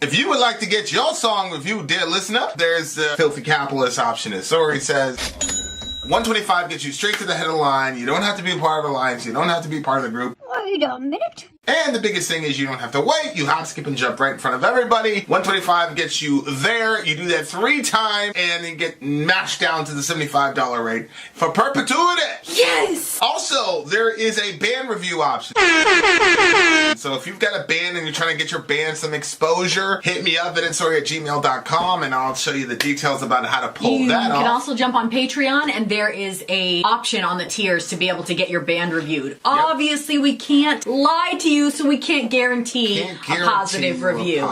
If you would like to get your song reviewed, dear listener, there's the filthy capitalist option. As Sori says, $125 gets you straight to the head of the line. You don't have to be a part of the alliance. You don't have to be part of the group. Wait a minute. And the biggest thing is you don't have to wait. You hop, skip, and jump right in front of everybody. $125 gets you there. You do that 3 times and then get mashed down to the $75 rate for perpetuity. Yes! Also, there is a band review option. So if you've got a band and you're trying to get your band some exposure, hit me up at vinsori@gmail.com and I'll show you the details about how to pull that off. You can also jump on Patreon and there is a option on the tiers to be able to get your band reviewed. Yep. Obviously, we can't lie to you, so we can't guarantee a positive review.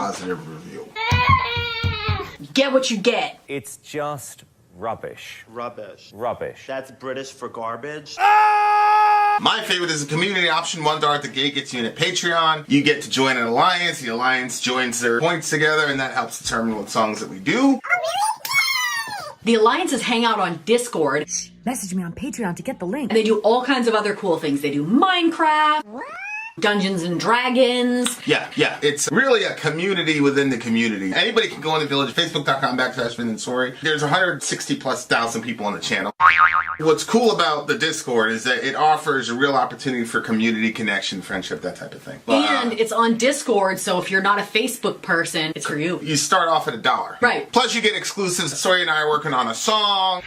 Get what you get. It's just rubbish. Rubbish. Rubbish. That's British for garbage. My favorite is the community option. $1 at the gate gets you in a Patreon. You get to join an alliance. The alliance joins their points together, and that helps determine what songs that we do. The alliances hang out on Discord. Message me on Patreon to get the link. And they do all kinds of other cool things. They do Minecraft, Dungeons and Dragons. Yeah. It's really a community within the community. Anybody can go on the village, facebook.com/Vin and Sori. There's 160,000+ people on the channel. What's cool about the Discord is that it offers a real opportunity for community connection, friendship, that type of thing. And it's on Discord, so if you're not a Facebook person, it's for you. You start off at $1. Right. Plus you get exclusives. Sori and I are working on a song.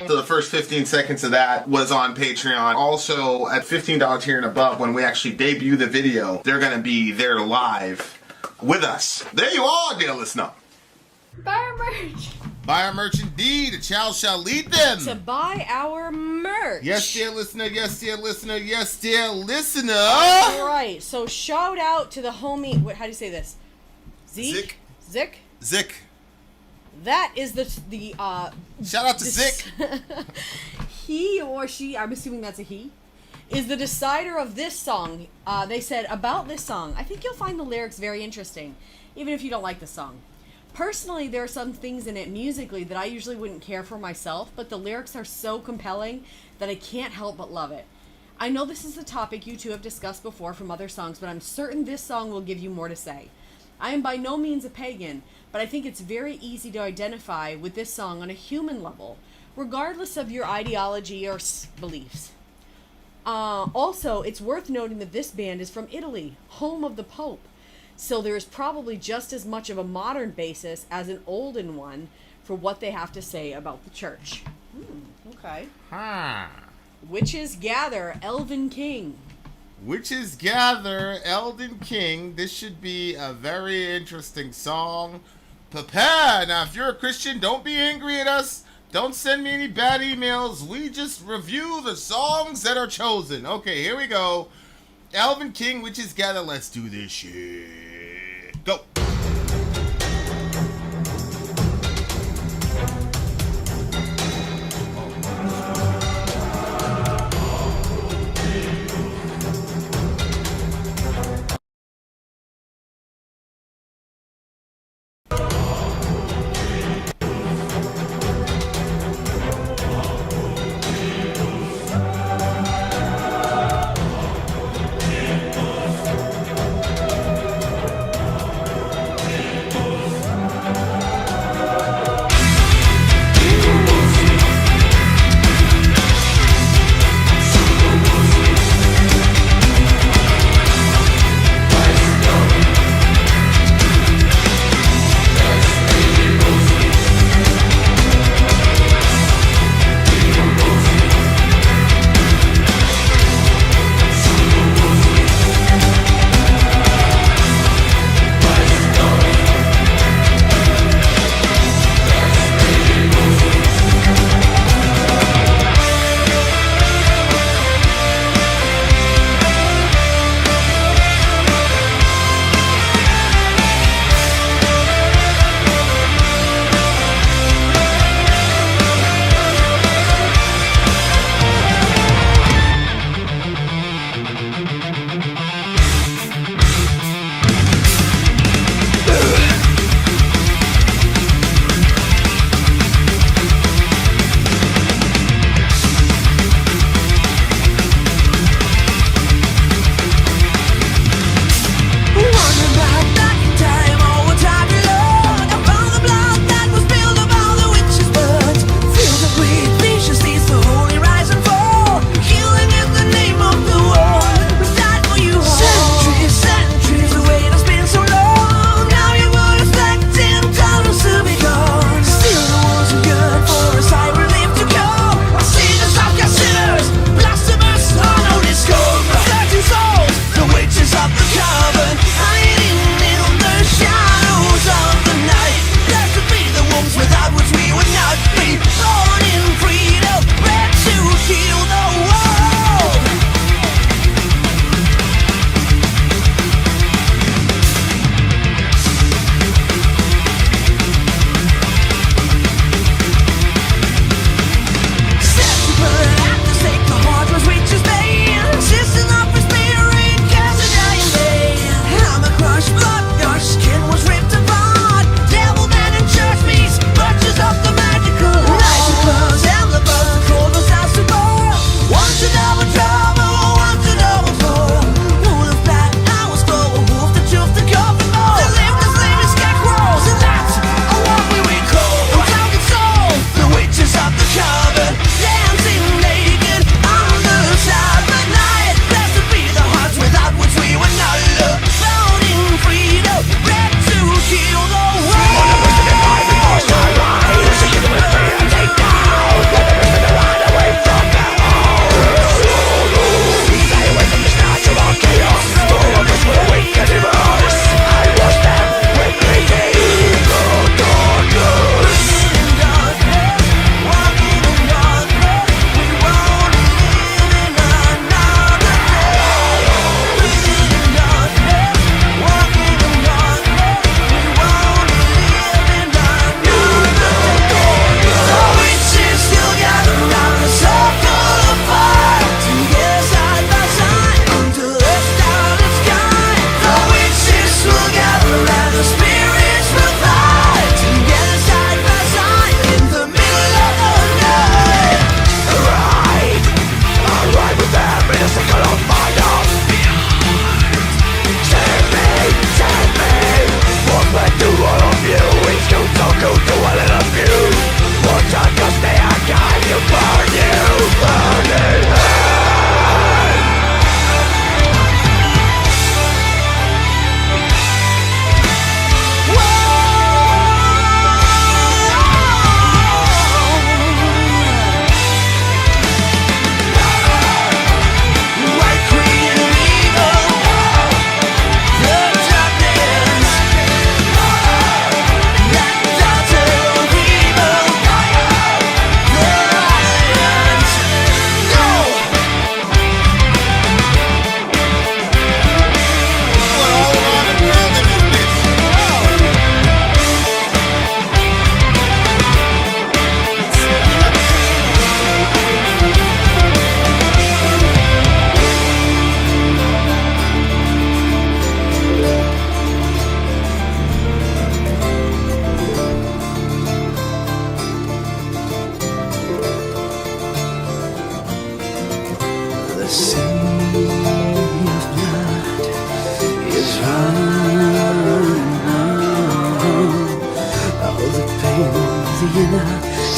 So the first 15 seconds of that was on Patreon. Also, at $15 tier and above, when we actually debut the video, they're going to be there live with us. There you are, dear listener. Buy our merch. Buy our merch indeed. A child shall lead them. To buy our merch. Yes, dear listener. Yes, dear listener. Yes, dear listener. All right. So shout out to the homie. How do you say this? Zeke? Zik? Zik. That is the shout out to Zik. He or she, I'm assuming that's a he, is the decider of this song. They said about this song, I think you'll find the lyrics very interesting, even if you don't like the song. Personally, there are some things in it musically that I usually wouldn't care for myself, but the lyrics are so compelling that I can't help but love it. I know this is a topic you two have discussed before from other songs, but I'm certain this song will give you more to say. I am by no means a pagan, but I think it's very easy to identify with this song on a human level, regardless of your ideology or beliefs. Also, it's worth noting that this band is from Italy, home of the Pope, so there is probably just as much of a modern basis as an olden one for what they have to say about the church. Okay. Witches Gather, Elvenking. Witches Gather, Elvenking. This should be a very interesting song. Prepare! Now, if you're a Christian, don't be angry at us. Don't send me any bad emails. We just review the songs that are chosen. Okay, here we go. Elvenking, Witches Gather. Let's do this shit. Go.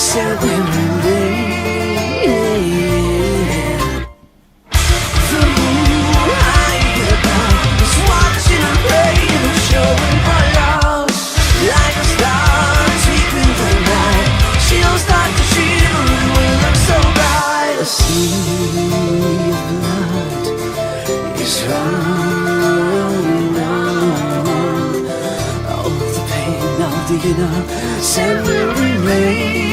said we remain. The moon high above is watching and praying and showing her love like a star deep in the night. She'll start to shiver and we look so bright. A sea of blood is running on. Oh, the pain of the inner said will remain.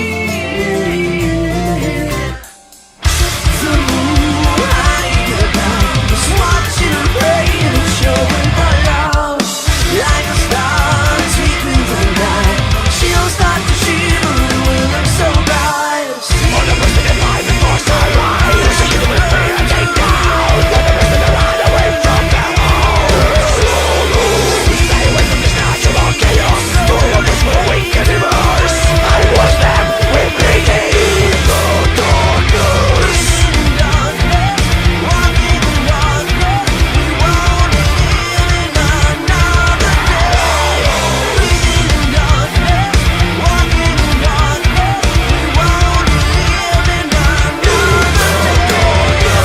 The moon high above is watching and praying and showing her love like a star deep in the night. She'll start to shiver and we look so bright. All the rest of their life before sunrise, so you will be a take down. Let the rest of the run away from them all. Stay away from this natural chaos. All of us were weak and diverse. I was them with bleeding the darkness. Walking in darkness, we won't live in another day. Breathing in darkness, walking in darkness, we won't live in another day.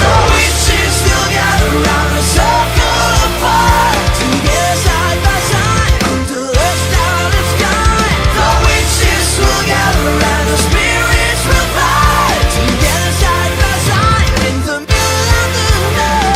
The witches still gather round a circle of fire, together side by side under the starlit sky. The witches will gather and the spirits will fly, together side by side in the middle of the night.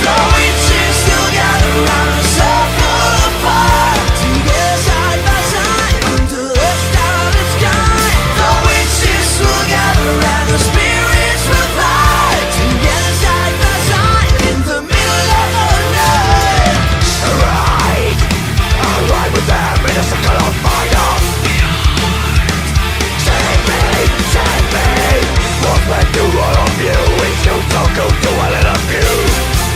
The witches still gather round a circle of fire, together side by side under the starlit sky. The witches will gather and the spirits will fly, together side by side in the middle of the night. Ride with them in a circle of fire. Save me, what's meant to all of you is you so good to a little few.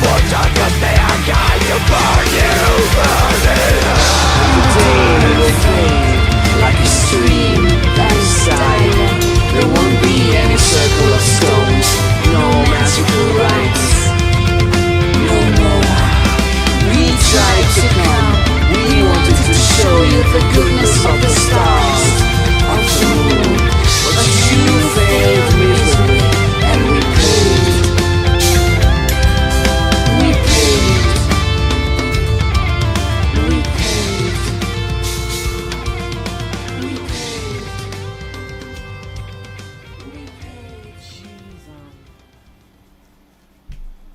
What's just they are kind to burn you, the day will fade like a stream outside. There won't be any circle of stones, no magical rites, no more. We tried to come, we wanted to show you the goodness of the stars, of the moon, but you failed miserably, and we paid. We paid. We paid. We paid. We paid.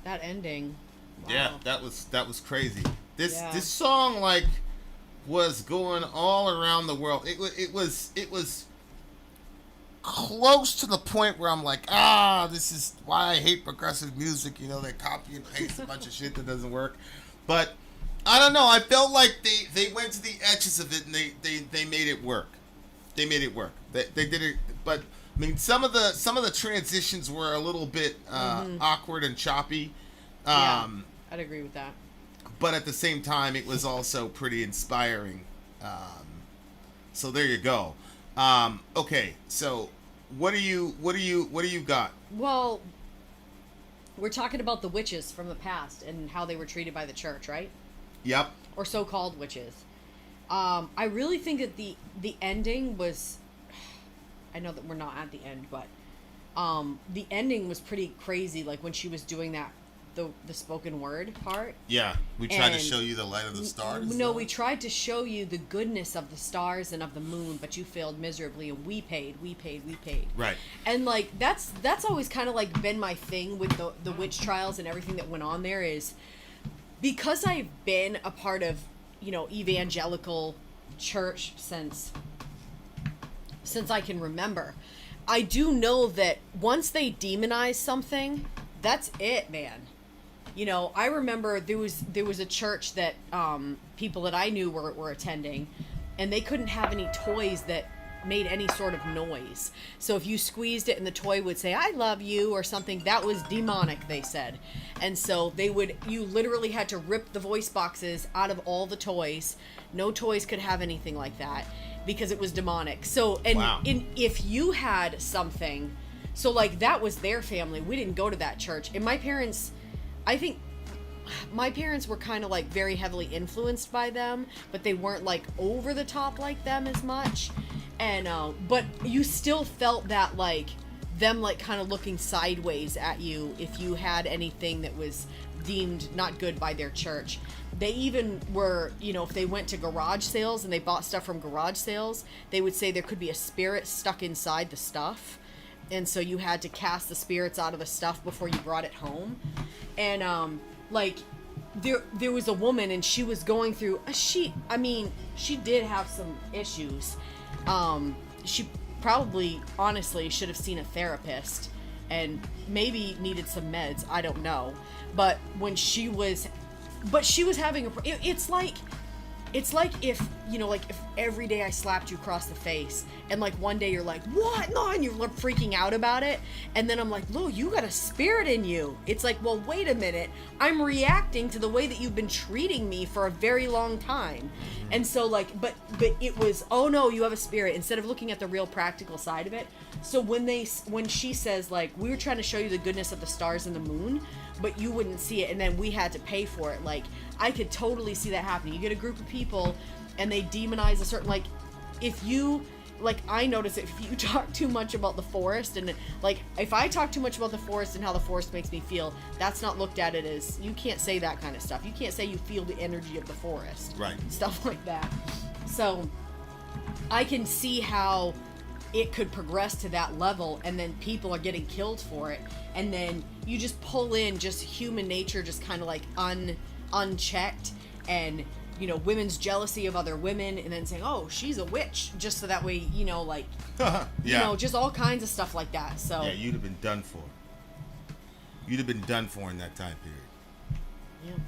That ending. Wow. Yeah, that was crazy. This Yeah. this song like was going all around the world. It was close to the point where I'm like, this is why I hate progressive music. You know, they copy and paste a bunch of shit that doesn't work. But I don't know. I felt like they went to the edges of it and they made it work. They made it work. They did it. But I mean, some of the transitions were a little bit awkward and choppy. Yeah, I'd agree with that. But at the same time, it was also pretty inspiring. So there you go. Okay, so what do you got? Well, we're talking about the witches from the past and how they were treated by the church, right? Yep. Or so-called witches. I really think that the ending was. I know that we're not at the end, but the ending was pretty crazy. Like when she was doing that, the spoken word part. Yeah, we tried to show you the light of the stars. No, we tried to show you the goodness of the stars and of the moon, but you failed miserably, and we paid. Right. And like that's always kind of like been my thing with the witch trials and everything that went on there is because I've been a part of, you know, evangelical church since I can remember. I do know that once they demonize something, that's it, man. You know, I remember there was a church that people that I knew were attending, and they couldn't have any toys that made any sort of noise. So if you squeezed it and the toy would say, "I love you," or something, that was demonic, they said. And so you literally had to rip the voice boxes out of all the toys. No toys could have anything like that because it was demonic. So, if you had something, so like that was their family. We didn't go to that church. And my parents, I think my parents were kind of like very heavily influenced by them, but they weren't like over the top like them as much. And but you still felt that like them like kind of looking sideways at you if you had anything that was deemed not good by their church. They even were, you know, if they went to garage sales and they bought stuff from garage sales, they would say there could be a spirit stuck inside the stuff. And so you had to cast the spirits out of the stuff before you brought it home. And like there was a woman and she was going through she did have some issues. She probably honestly should have seen a therapist and maybe needed some meds, I don't know. But she was having it's like if, you know, like if every day I slapped you across the face and like one day you're like, "What?" No, and you're freaking out about it. And then I'm like, "Lo, you got a spirit in you." It's like, well, wait a minute. I'm reacting to the way that you've been treating me for a very long time. And so like, but it was, "Oh no, you have a spirit," instead of looking at the real practical side of it. So when she says like, "We were trying to show you the goodness of the stars and the moon, but you wouldn't see it, and then we had to pay for it," like, I could totally see that happening. You get a group of people and they demonize a certain, like, if you, like, I notice it, if you talk too much about the forest, and like if I talk too much about the forest and how the forest makes me feel, that's not looked at it as, you can't say that kind of stuff. You can't say you feel the energy of the forest, right? Stuff like that. So I can see how it could progress to that level, and then people are getting killed for it, and then you just pull in just human nature, just kind of like unchecked, and, you know, women's jealousy of other women, and then saying, "Oh, she's a witch," just so that way, you know, like, you know, just all kinds of stuff like that. So yeah, you'd have been done for. You'd have been done for in that time period. Yeah,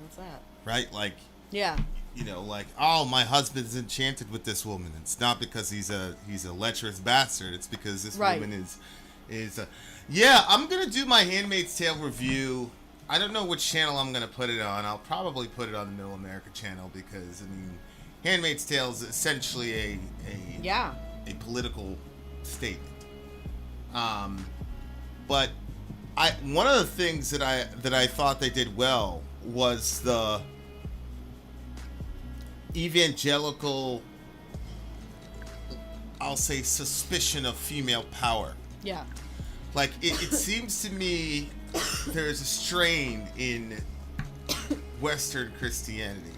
that's that. Right, like, yeah. You know, like, "Oh, my husband's enchanted with this woman." It's not because he's a lecherous bastard. It's because this woman is yeah. I'm gonna do my Handmaid's Tale review. I don't know which channel I'm gonna put it on. I'll probably put it on the Middle America channel because, I mean, Handmaid's Tale is essentially a political statement. But one of the things that I thought they did well was the evangelical, I'll say, suspicion of female power. Yeah. Like, it seems to me there's a strain in Western Christianity.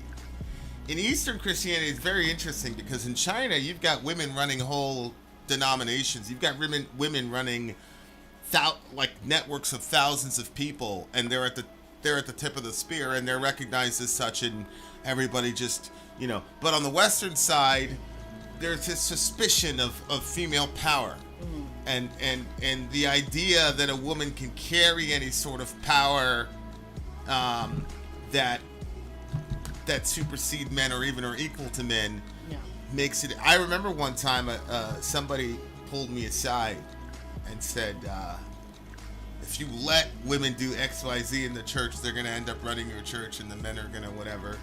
In Eastern Christianity, it's very interesting because in China, you've got women running whole denominations. You've got women running like networks of thousands of people, and they're at the tip of the spear, and they're recognized as such, and everybody just, you know. But on the Western side, there's this suspicion of female power. And the idea that a woman can carry any sort of power that supersede men or even are equal to men makes it. I remember one time somebody pulled me aside and said, if you let women do XYZ in the church, they're going to end up running your church and the men are going to whatever.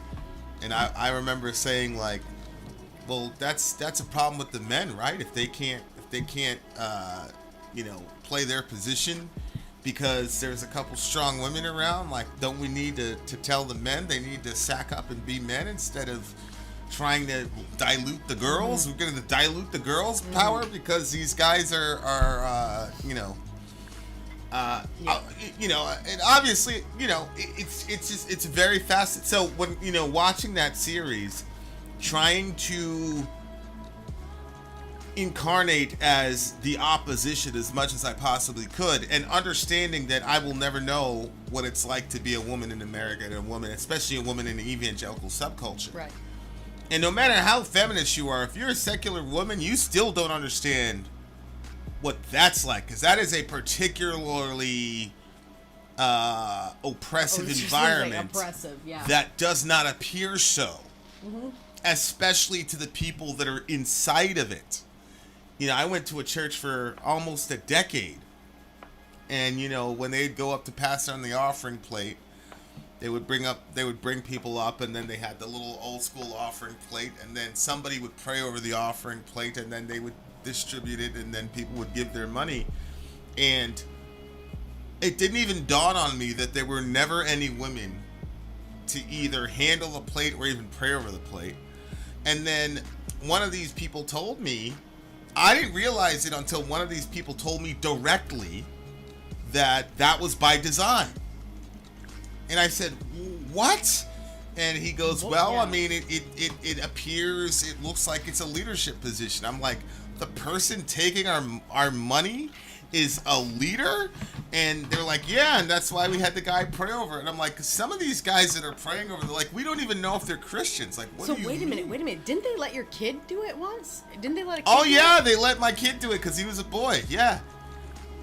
And I remember saying, like, well, that's a problem with the men, right? If they can't you know, play their position because there's a couple strong women around, like, don't we need to tell the men they need to sack up and be men instead of trying to dilute the girls? We're going to dilute the girls' power because these guys are you know, you know, and obviously, you know, it's very fast. So when, you know, watching that series, trying to incarnate as the opposition as much as I possibly could, and understanding that I will never know what it's like to be a woman in America, and a woman, especially a woman in the evangelical subculture. Right. And no matter how feminist you are, if you're a secular woman, you still don't understand what that's like, because that is a particularly oppressive environment oppressive, yeah. that does not appear so. especially to the people that are inside of it. You know, I went to a church for almost a decade, and you know, when they'd go up to pass on the offering plate, they would bring people up, and then they had the little old school offering plate, and then somebody would pray over the offering plate, and then they would distribute it, and then people would give their money. And it didn't even dawn on me that there were never any women to either handle the plate or even pray over the plate. And then one of these people told me, I didn't realize it until one of these people told me directly that was by design. And I said, what? And he goes, well, yeah. I mean, it appears, it looks like it's a leadership position. I'm like, the person taking our money is a leader? And they're like, yeah, and that's why we had the guy pray over it. And I'm like, some of these guys that are praying over, they're like, we don't even know if they're Christians. Like, what do you mean? Wait a minute. Didn't they let your kid do it once? Didn't they let a kid do it? They let my kid do it because he was a boy. Yeah.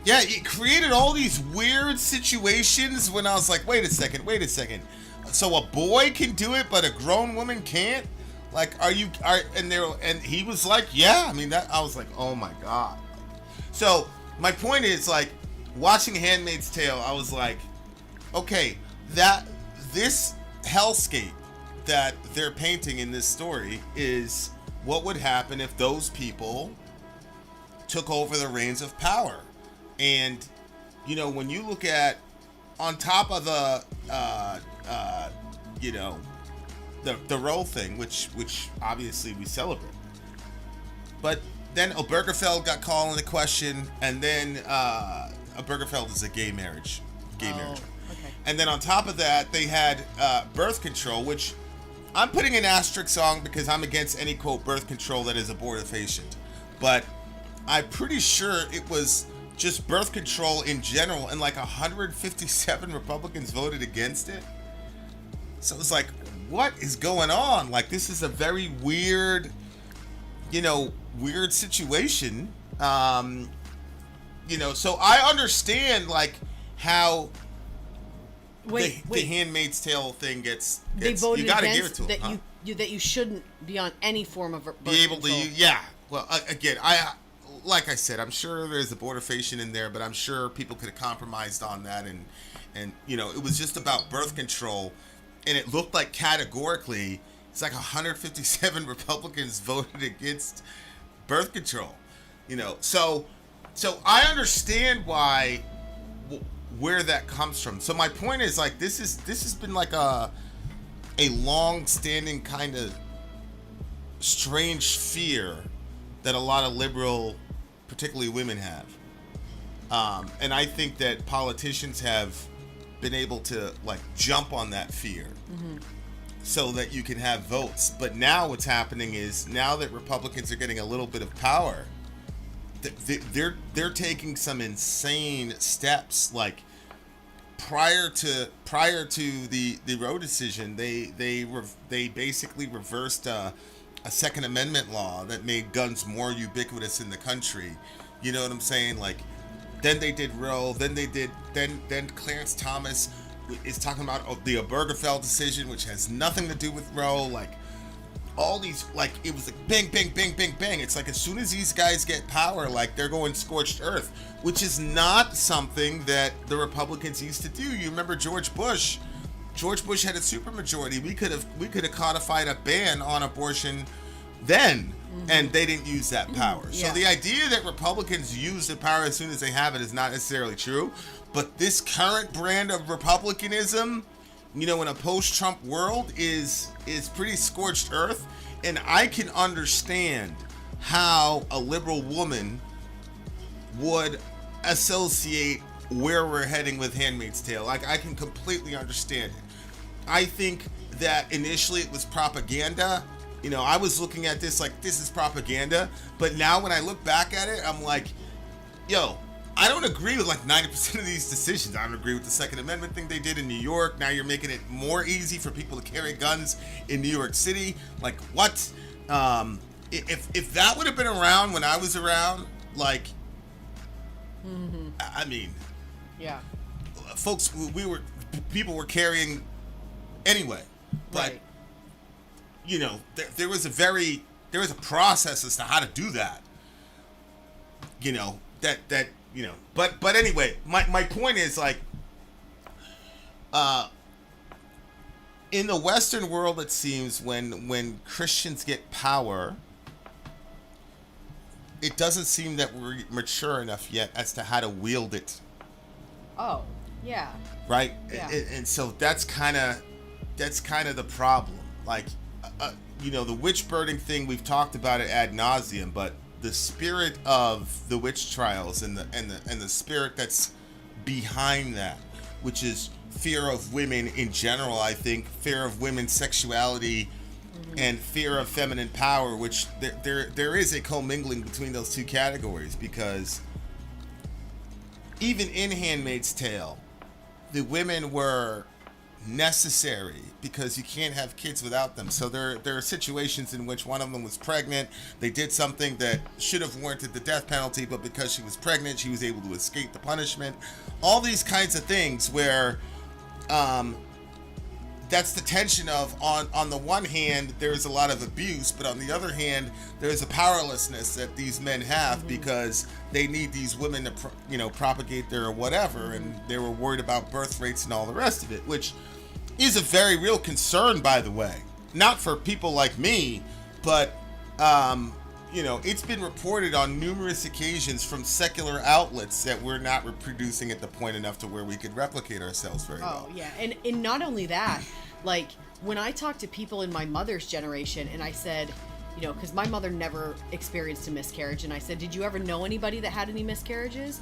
Yeah, it created all these weird situations when I was like, wait a second. So a boy can do it, but a grown woman can't? Like, and he was like, yeah. I mean, I was like, oh my God. So my point is, like, watching Handmaid's Tale, I was like, okay, this hellscape that they're painting in this story is what would happen if those people took over the reins of power. And, you know, when you look at, on top of the, you know, the Roe thing, which obviously we celebrate, but then Obergefell got called into question, and then Obergefell is a gay marriage. Okay. And then on top of that, they had birth control, which I'm putting an asterisk on because I'm against any, quote, birth control that is abortifacient. But I'm pretty sure it was just birth control in general, and like 157 Republicans voted against it. So it's like, what is going on? Like, this is a very weird, weird situation. So I understand, like, how the Handmaid's Tale thing gets they voted you gotta against give it to them, that you shouldn't be on any form of birth be able control. to, yeah. Well, again, like I said, I'm sure there's abortifacient in there, but I'm sure people could have compromised on that, and it was just about birth control, and it looked like categorically it's like 157 Republicans voted against birth control, So I understand where that comes from. So my point is, like, this has been like a long-standing kind of strange fear that a lot of liberal, particularly women, have. And I think that politicians have been able to, like, jump on that fear so that you can have votes. But now what's happening is, now that Republicans are getting a little bit of power, they're taking some insane steps. Like, prior to the Roe decision, they basically reversed a Second Amendment law that made guns more ubiquitous in the country. You know what I'm saying? Like, then they did Roe, then Clarence Thomas is talking about the Obergefell decision, which has nothing to do with Roe. Like, all these, like, it was like bang, bang, bang, bang, bang. It's like, as soon as these guys get power, like, they're going scorched earth, which is not something that the Republicans used to do. You remember George Bush? George Bush had a supermajority. We could have codified a ban on abortion then, and they didn't use that power. Yeah. So the idea that Republicans use the power as soon as they have it is not necessarily true. But this current brand of republicanism, in a post-Trump world, is pretty scorched earth. And I can understand how a liberal woman would associate where we're heading with Handmaid's Tale. Like, I can completely understand it. I think that initially it was propaganda. I was looking at this like, this is propaganda. But now when I look back at it, I'm like, yo, I don't agree with like 90% of these decisions. I don't agree with the Second Amendment thing they did in New York. Now you're making it more easy for people to carry guns in New York City. Like, what? If that would have been around when I was around, like, I mean, yeah, folks, people were carrying anyway. But right. you know, there was a process as to how to do that. You know, that you know, but anyway, my point is like, in the Western world, it seems when Christians get power, it doesn't seem that we're mature enough yet as to how to wield it. Oh, yeah. Right? Yeah. And so that's kind of the problem. Like, you know, the witch birding thing, we've talked about it ad nauseum, but the spirit of the witch trials and the spirit that's behind that, which is fear of women in general, I think, fear of women's sexuality, and fear of feminine power, which there is a commingling between those two categories, because even in Handmaid's Tale, the women were necessary because you can't have kids without them. So there are situations in which one of them was pregnant. They did something that should have warranted the death penalty, but because she was pregnant, she was able to escape the punishment. All these kinds of things where that's the tension of, on the one hand, there's a lot of abuse, but on the other hand, there's a powerlessness that these men have because they need these women to, propagate their whatever, and they were worried about birth rates and all the rest of it, which is a very real concern, by the way. Not for people like me, but, it's been reported on numerous occasions from secular outlets that we're not reproducing at the point enough to where we could replicate ourselves very well. Oh, yeah. And not only that, like, when I talk to people in my mother's generation, and I said, because my mother never experienced a miscarriage, and I said, did you ever know anybody that had any miscarriages?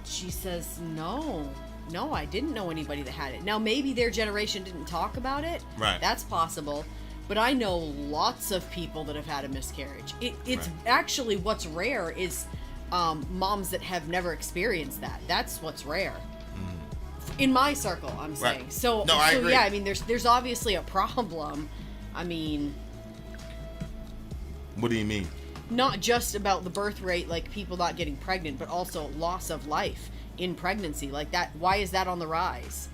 She says, no, I didn't know anybody that had it. Now, maybe their generation didn't talk about it. Right. That's possible. But I know lots of people that have had a miscarriage. It's actually, what's rare is moms that have never experienced that. That's what's rare. In my circle, I'm saying. Right. So, I agree. Yeah, I mean, there's obviously a problem. I mean... What do you mean? Not just about the birth rate, like people not getting pregnant, but also loss of life in pregnancy. Like that, why is that on the rise?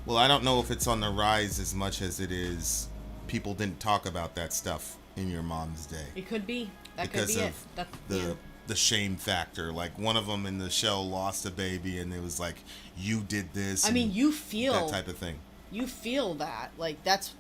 Well, I don't know if it's on the rise as much as it is people didn't talk about that stuff in your mom's day. It could be. That because could be of it. The shame factor. Like, one of them in the show lost a baby, and it was like, you did this. I mean, you feel that type of thing. You feel that. Like, that's,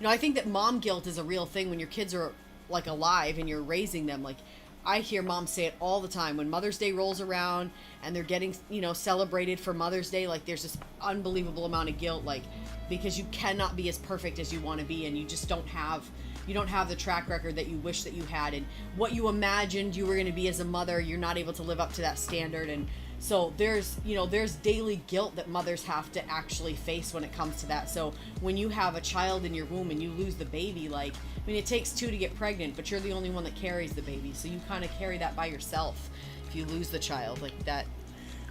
I think that mom guilt is a real thing when your kids are like alive and you're raising them. Like, I hear moms say it all the time when Mother's Day rolls around and they're getting, celebrated for Mother's Day. Like, there's this unbelievable amount of guilt, like, because you cannot be as perfect as you want to be, and you just don't have the track record that you wish that you had, and what you imagined you were going to be as a mother, you're not able to live up to that standard. And so there's daily guilt that mothers have to actually face when it comes to that. So when you have a child in your womb and you lose the baby, like, I mean, it takes two to get pregnant, but you're the only one that carries the baby. So you kind of carry that by yourself if you lose the child like that.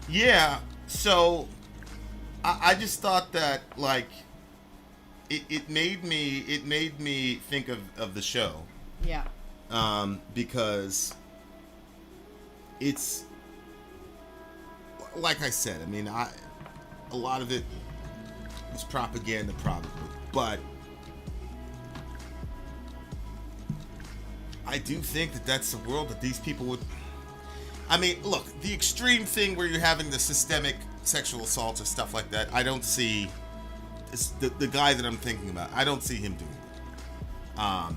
Yeah. So I just thought that, like, it made me think of the show. Yeah. Because it's, like I said, I mean, a lot of it was propaganda, probably, but I do think that that's the world that these people would. I mean, look, the extreme thing where you're having the systemic sexual assaults or stuff like that, I don't see. It's the guy that I'm thinking about, I don't see him doing it.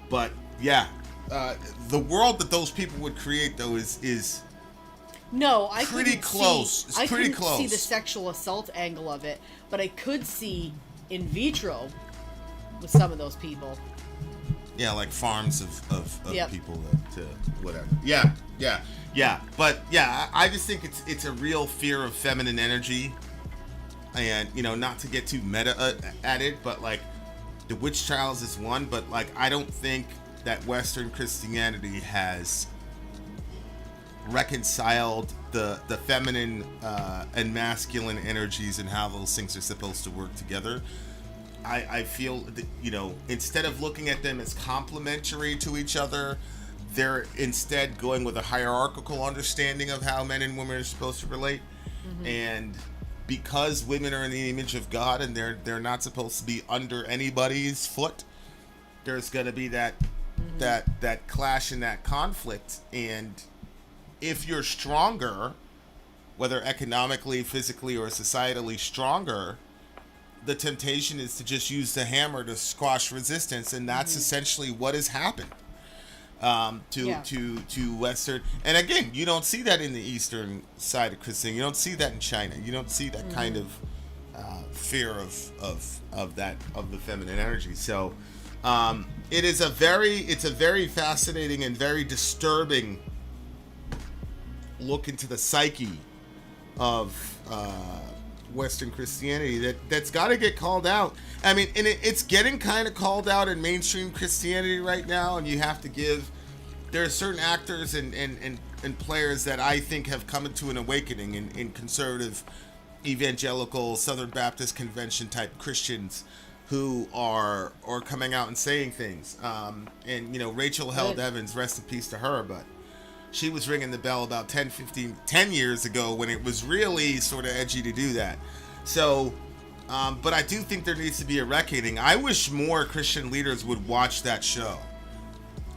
But yeah, the world that those people would create, though, is no, I pretty close. It's pretty close. I couldn't see the sexual assault angle of it, but I could see in vitro with some of those people. Yeah, like farms of Yep. people to whatever. Yeah. But yeah, I just think it's a real fear of feminine energy, and not to get too meta at it, but like the witch trials is one, but like I don't think that Western Christianity has reconciled the feminine and masculine energies and how those things are supposed to work together. I feel that, instead of looking at them as complementary to each other, they're instead going with a hierarchical understanding of how men and women are supposed to relate. Mm-hmm. And because women are in the image of God and they're not supposed to be under anybody's foot, there's going to be that clash and that conflict. And if you're stronger, whether economically, physically, or societally stronger, the temptation is to just use the hammer to squash resistance, and that's essentially what has happened to Western. And again, you don't see that in the Eastern side of Christianity. You don't see that in China. You don't see that kind of fear of the feminine energy. So it's a very fascinating and very disturbing look into the psyche of Western Christianity that's got to get called out. I mean, and it's getting kind of called out in mainstream Christianity right now, and you have to give, there are certain actors and players that I think have come into an awakening in conservative, evangelical, Southern Baptist Convention type Christians who are coming out and saying things. And, you know, Rachel Held Evans, rest in peace to her, but she was ringing the bell about 10 years ago when it was really sort of edgy to do that. So, but I do think there needs to be a reckoning. I wish more Christian leaders would watch that show,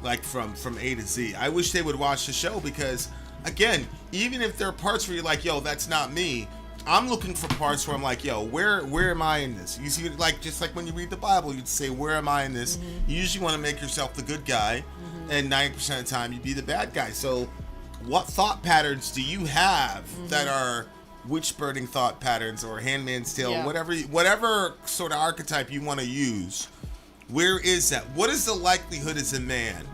like from A to Z. I wish they would watch the show because, again, even if there are parts where you're like, yo, that's not me, I'm looking for parts where I'm like, yo, where am I in this? You see, like, just like when you read the Bible, you'd say, where am I in this? You usually want to make yourself the good guy, and 90% of the time, you'd be the bad guy. So what thought patterns do you have that are witch-burning thought patterns or Handmaid's Tale, whatever sort of archetype you want to use? Where is that? What is the likelihood as a man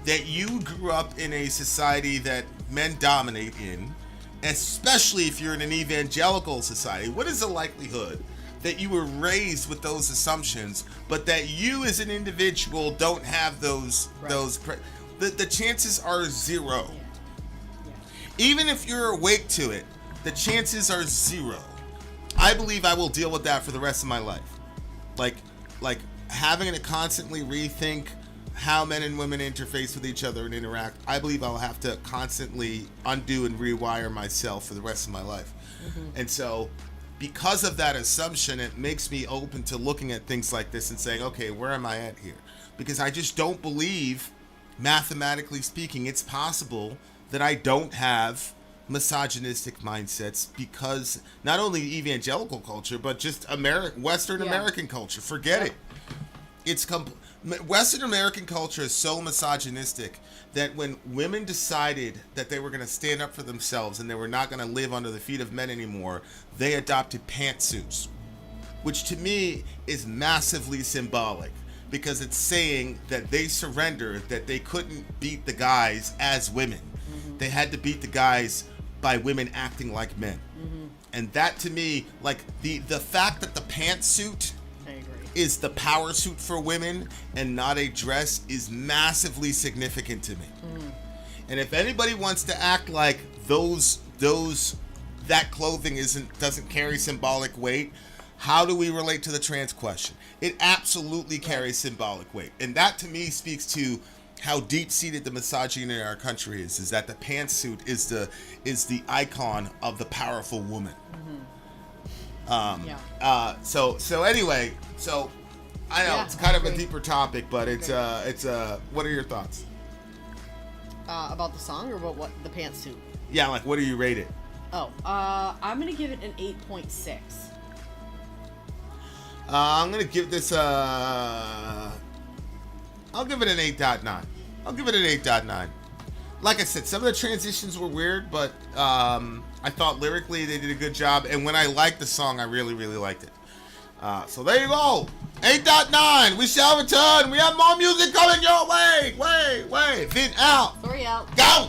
that you grew up in a society that men dominate in, especially if you're in an evangelical society? What is the likelihood that you were raised with those assumptions, but that you as an individual don't have those the chances are zero. Even if you're awake to it, the chances are zero. I believe I will deal with that for the rest of my life. Like having to constantly rethink how men and women interface with each other and interact. I believe I'll have to constantly undo and rewire myself for the rest of my life. And so because of that assumption, it makes me open to looking at things like this and saying, okay, where am I at here? Because I just don't believe, mathematically speaking, it's possible that I don't have misogynistic mindsets, because not only evangelical culture, but just Western American culture. Forget it. It's Western American culture is so misogynistic that when women decided that they were going to stand up for themselves and they were not going to live under the feet of men anymore, they adopted pantsuits, which to me is massively symbolic, because it's saying that they surrendered, that they couldn't beat the guys as women. They had to beat the guys by women acting like men. And that to me, like the fact that the pantsuit is the power suit for women and not a dress is massively significant to me. And if anybody wants to act like that clothing doesn't carry symbolic weight, how do we relate to the trans question? It absolutely carries symbolic weight. And that to me speaks to how deep-seated the misogyny in our country is that the pantsuit is the icon of the powerful woman. So anyway, so I know it's kind of a deeper topic, but it's what are your thoughts About the song or about what the pantsuit? Yeah, like what do you rate it? I'm gonna give it an 8.6. I'm gonna give this I'll give it an 8.9. I'll give it an 8.9. Like I said, some of the transitions were weird, but I thought lyrically they did a good job. And when I liked the song, I really, really liked it. So there you go. 8.9. We shall return. We have more music coming your way. Vin out. Sori out. Go.